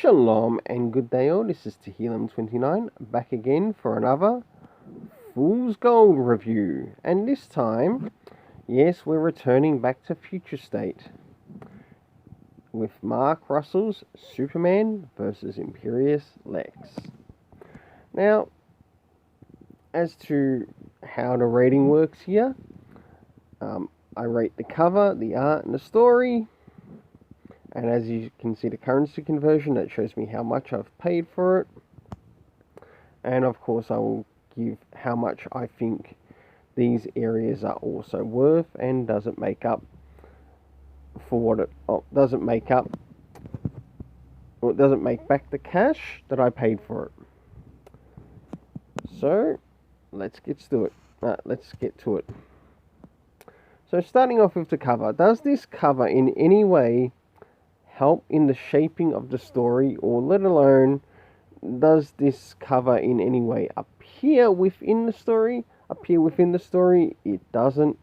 Shalom and good day all, this is Tehillim29, back again for another Fool's Gold review. And this time, yes, we're returning back to Future State with Mark Russell's Superman versus Imperious Lex. Now, as to how the rating works here, I rate the cover, the art and the story. And as you can see the currency conversion, that shows me how much I've paid for it. And of course I will give how much I think these areas are also worth, and does it make up for what it doesn't make up, or it doesn't make back the cash that I paid for it. So let's get to it. So starting off with the cover, does this cover in any way help in the shaping of the story, or let alone does this cover in any way appear within the story? It doesn't.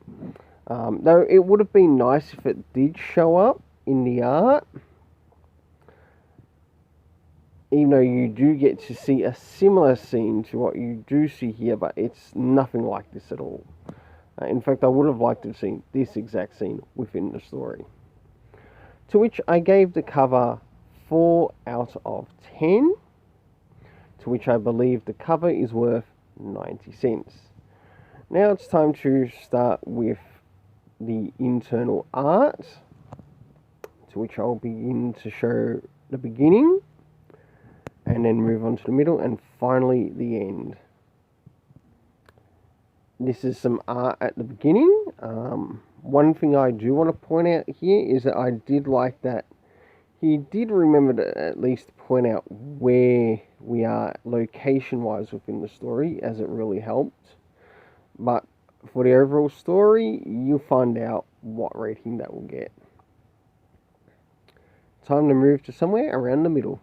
Though it would have been nice if it did show up in the art, even though you do get to see a similar scene to what you do see here, but it's nothing like this at all. In fact, I would have liked to have seen this exact scene within the story. To which I gave the cover 4 out of 10, to which I believe the cover is worth 90 cents. Now it's time to start with the internal art, to which I'll begin to show the beginning, and then move on to the middle, and finally the end. This is some art at the beginning. One thing I do want to point out here is that I did like that he did remember to at least point out where we are location-wise within the story, as it really helped. But for the overall story, you'll find out what rating that will get. Time to move to somewhere around the middle.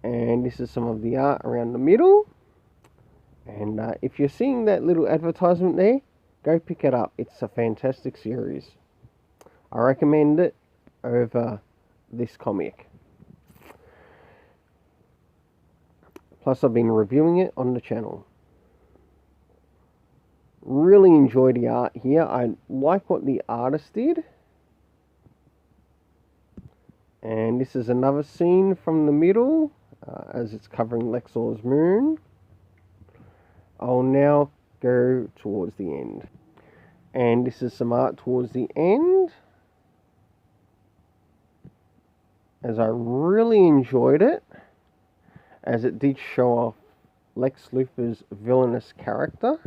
And this is some of the art around the middle. And if you're seeing that little advertisement there, go pick it up. It's a fantastic series. I recommend it over this comic. Plus, I've been reviewing it on the channel. Really enjoy the art here. I like what the artist did. And this is another scene from the middle, as it's covering Lex Luthor's moon. I'll now go towards the end. And this is some art towards the end, as I really enjoyed it, as it did show off Lex Luthor's villainous character.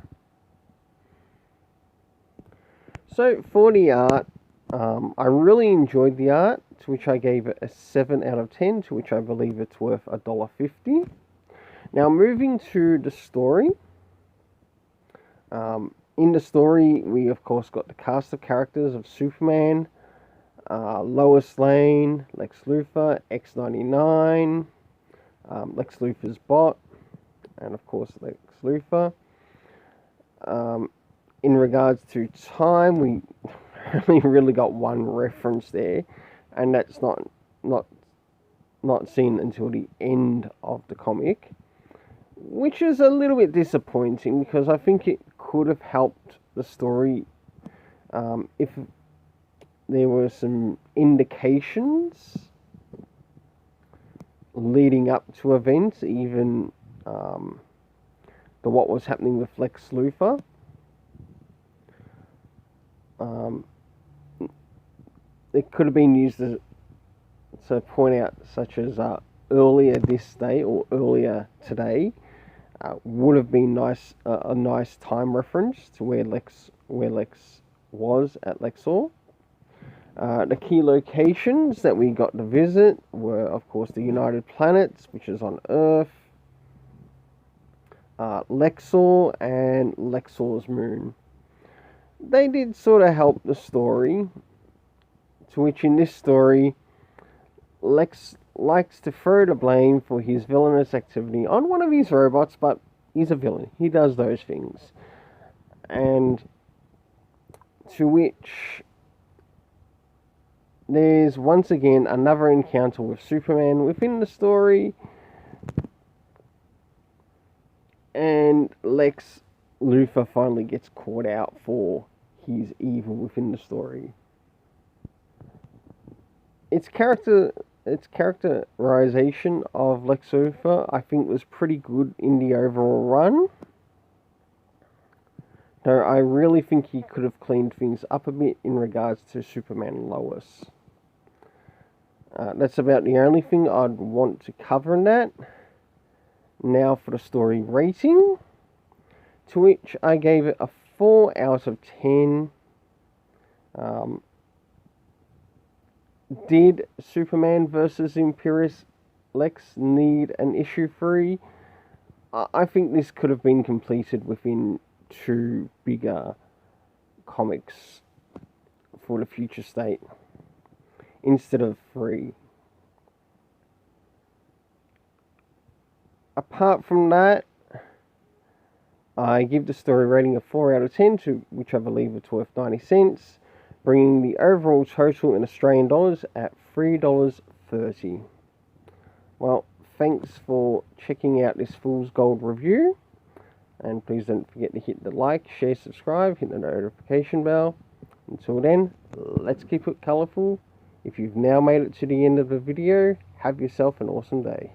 So for the art, I really enjoyed the art, to which I gave it a 7 out of 10, to which I believe it's worth $1.50. Now moving to the story. In the story, we of course got the cast of characters of Superman, Lois Lane, Lex Luthor, X-99, Lex Luthor's bot, and of course Lex Luthor. In regards to time, we only really got one reference there, and that's not seen until the end of the comic, which is a little bit disappointing, because I think it could have helped the story if there were some indications leading up to events, even what was happening with Lex Luthor. It could have been used to point out, such as earlier this day or earlier today, would have been a nice time reference to where Lex was at Luthor. The key locations that we got to visit were, of course, the United Planets, which is on Earth, Luthor, and Luthor's moon. They did sort of help the story, to which in this story, Lex likes to throw the blame for his villainous activity on one of his robots, but he's a villain. He does those things. And to which there's once again another encounter with Superman within the story, and Lex Luthor finally gets caught out for his evil within the story. Its characterization of Lex Luthor, I think, was pretty good in the overall run. Though I really think he could have cleaned things up a bit in regards to Superman and Lois. That's about the only thing I'd want to cover in that. Now for the story rating, to which I gave it a 4 out of 10. Did Superman vs. Imperious Lex need an issue 3? I think this could have been completed within 2 bigger comics for the future state instead of 3. Apart from that, I give the story rating a 4 out of 10, to which I believe it's worth 90 cents, bringing the overall total in Australian dollars at $3.30. Well, thanks for checking out this Fool's Gold review, and please don't forget to hit the like, share, subscribe, hit the notification bell. Until then, let's keep it colourful. If you've now made it to the end of the video, have yourself an awesome day.